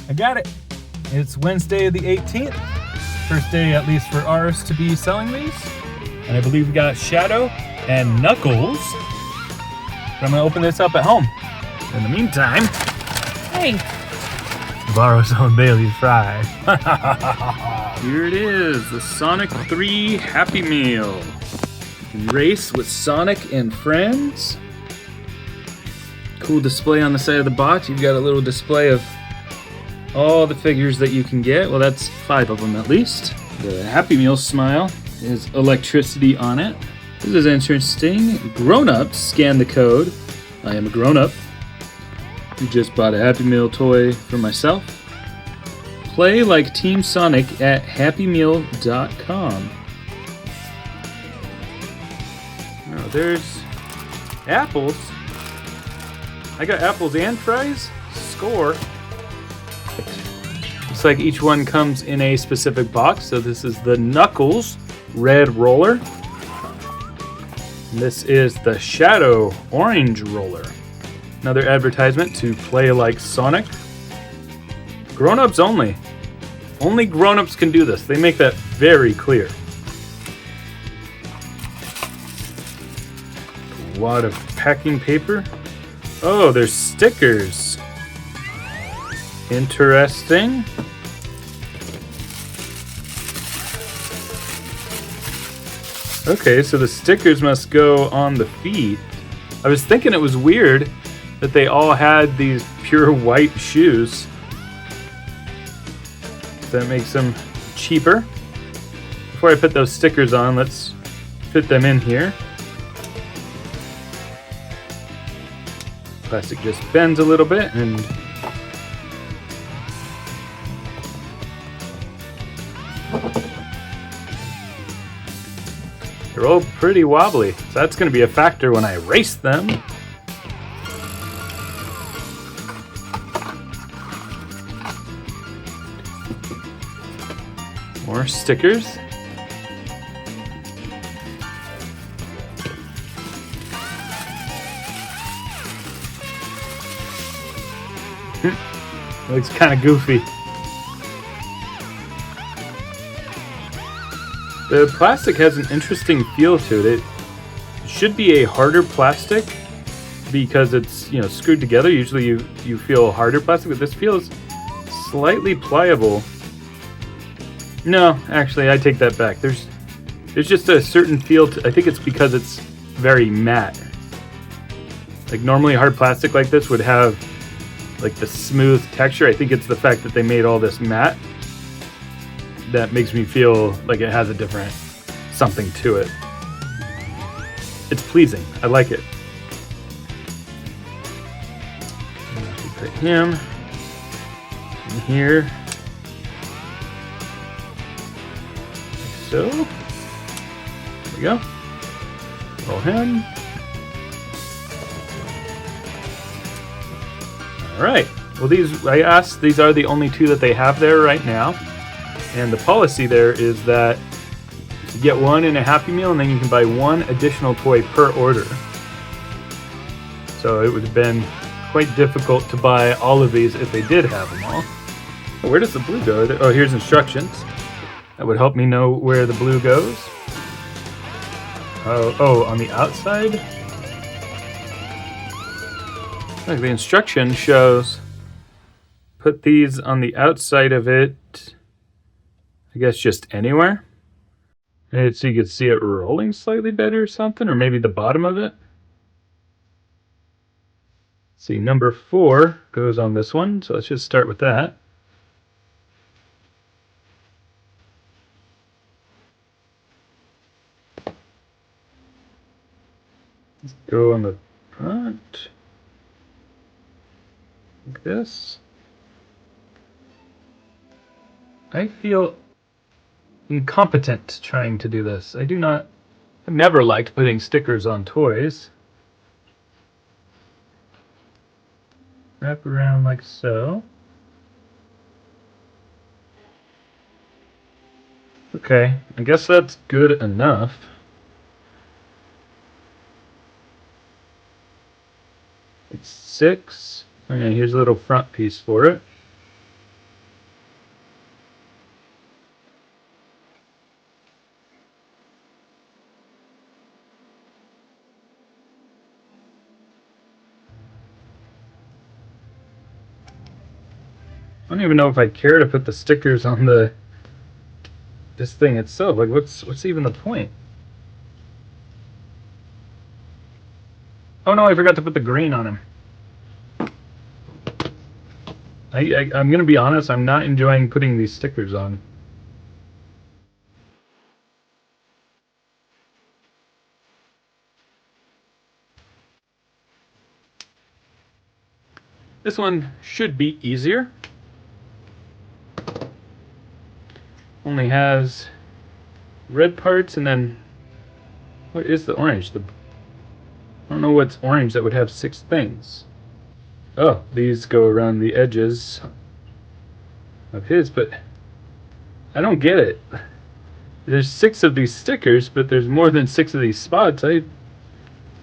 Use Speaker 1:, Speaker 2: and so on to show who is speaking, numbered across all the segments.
Speaker 1: I got it. It's Wednesday the 18th. First day, at least for ours, to be selling these. And I believe we got Shadow and Knuckles. But I'm going to open this up at home. In the meantime, hey, borrow some Bailey's fries. Here it is, the Sonic 3 Happy Meal. You can race with Sonic and friends. Cool display on the side of the box. You've got a little display of all the figures that you can get. Well, that's 5 of them at least. The Happy Meal smile is electricity on it. This is interesting. Grown-ups scan the code. I am a grown-up who just bought a Happy Meal toy for myself. Play like Team Sonic at happymeal.com. Oh, there's apples. I got apples and fries. Score. Looks like each one comes in a specific box. So this is the Knuckles red roller. And this is the Shadow orange roller. Another advertisement to play like Sonic. Grown-ups only. Only grown-ups can do this. They make that very clear. A wad of packing paper. Oh, there's stickers. Interesting. Okay, so the stickers must go on the feet. I was thinking it was weird that they all had these pure white shoes. That makes them cheaper. Before I put those stickers on, let's fit them in here. Plastic just bends a little bit and they're all pretty wobbly. So that's going to be a factor when I race them. More stickers. Looks kind of goofy. The plastic has an interesting feel to it. It should be a harder plastic because it's, screwed together. Usually you feel harder plastic, but this feels slightly pliable. No, actually, I take that back. There's just a certain feel to, I think it's because it's very matte. Like normally hard plastic like this would have like the smooth texture. I think it's the fact that they made all this matte that makes me feel like it has a different something to it. It's pleasing. I like it. Put him in here. Like so. There we go. Roll him. Alright, well these are the only 2 that they have there right now. And the policy there is that you get 1 in a Happy Meal and then you can buy 1 additional toy per order. So it would have been quite difficult to buy all of these if they did have them all. Where does the blue go? Oh, here's instructions. That would help me know where the blue goes. Oh, on the outside? Like the instruction shows, put these on the outside of it, I guess just anywhere. And so you could see it rolling slightly better or something, or maybe the bottom of it. Let's see, number 4 goes on this one, so let's just start with that. Let's go on the front. Like this. I feel incompetent trying to do this. I've never liked putting stickers on toys. Wrap around like so. Okay, I guess that's good enough. It's 6. Okay, here's a little front piece for it. I don't even know if I care to put the stickers on this thing itself. Like, what's even the point? Oh no, I forgot to put the green on him. I'm gonna be honest, I'm not enjoying putting these stickers on. This one should be easier. Only has red parts and then what is the orange? I don't know what's orange that would have 6 things. Oh, these go around the edges of his, but I don't get it. There's 6 of these stickers, but there's more than 6 of these spots. I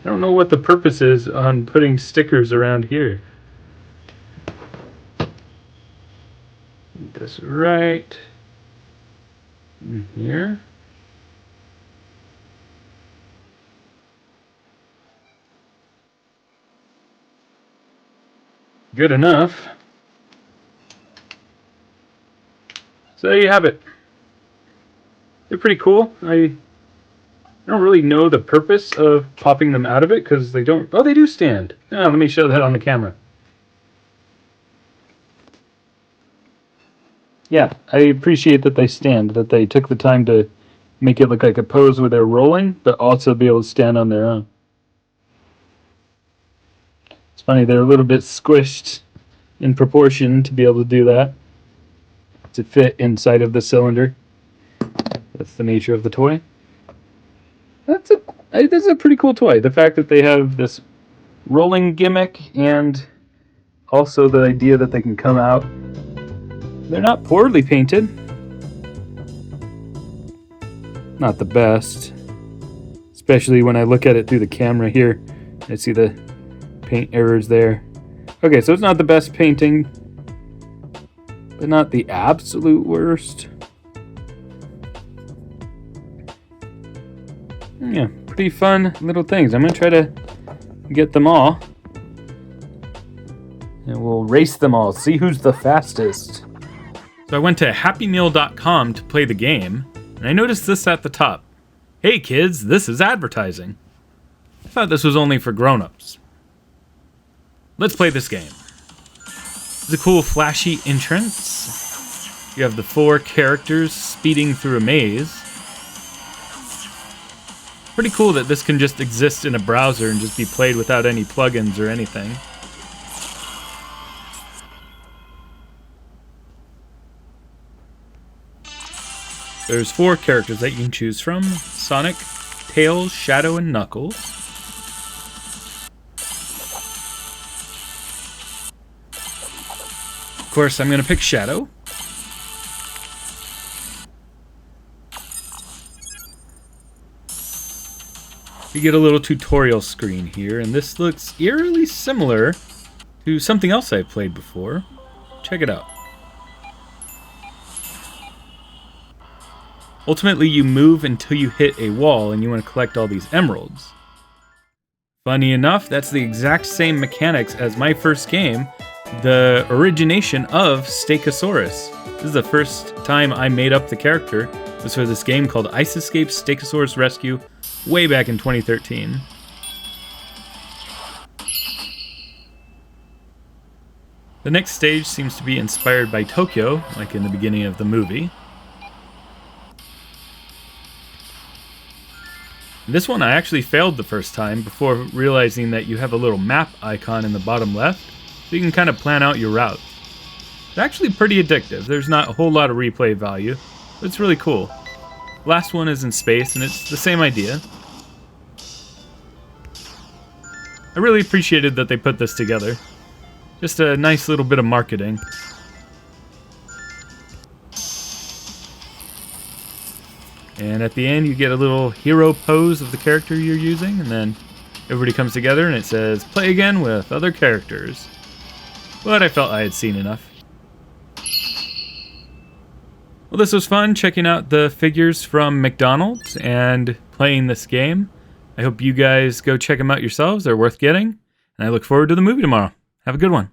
Speaker 1: don't know what the purpose is on putting stickers around here. This right in here. Good enough. So there you have it. They're pretty cool. I don't really know the purpose of popping them out of it because they don't. Oh, they do stand. Oh, let me show that on the camera. Yeah, I appreciate that they stand, that they took the time to make it look like a pose where they're rolling, but also be able to stand on their own. It's funny, they're a little bit squished in proportion to be able to do that, to fit inside of the cylinder. That's the nature of the toy. That's a pretty cool toy. The fact that they have this rolling gimmick and also the idea that they can come out. They're not poorly painted. Not the best. Especially when I look at it through the camera here. I see the paint errors there. Okay, so it's not the best painting, but not the absolute worst. Yeah, pretty fun little things. I'm going to try to get them all. And we'll race them all, see who's the fastest. So I went to happymeal.com to play the game, and I noticed this at the top. Hey kids, this is advertising. I thought this was only for grown-ups. Let's play this game. It's a cool flashy entrance. You have the 4 characters speeding through a maze. Pretty cool that this can just exist in a browser and just be played without any plugins or anything. There's 4 characters that you can choose from: Sonic, Tails, Shadow, and Knuckles. Of course, I'm going to pick Shadow. You get a little tutorial screen here, and this looks eerily similar to something else I've played before. Check it out. Ultimately, you move until you hit a wall and you want to collect all these emeralds. Funny enough, that's the exact same mechanics as my first game, the origination of Steakosaurus. This is the first time I made up the character. It was for this game called Ice Escape Steakosaurus Rescue way back in 2013. The next stage seems to be inspired by Tokyo, like in the beginning of the movie. This one I actually failed the first time before realizing that you have a little map icon in the bottom left, so you can kind of plan out your route. It's actually pretty addictive. There's not a whole lot of replay value, but it's really cool. Last one is in space, and it's the same idea. I really appreciated that they put this together. Just a nice little bit of marketing. And at the end, you get a little hero pose of the character you're using, and then everybody comes together and it says, play again with other characters. But I felt I had seen enough. Well, this was fun, checking out the figures from McDonald's and playing this game. I hope you guys go check them out yourselves. They're worth getting. And I look forward to the movie tomorrow. Have a good one.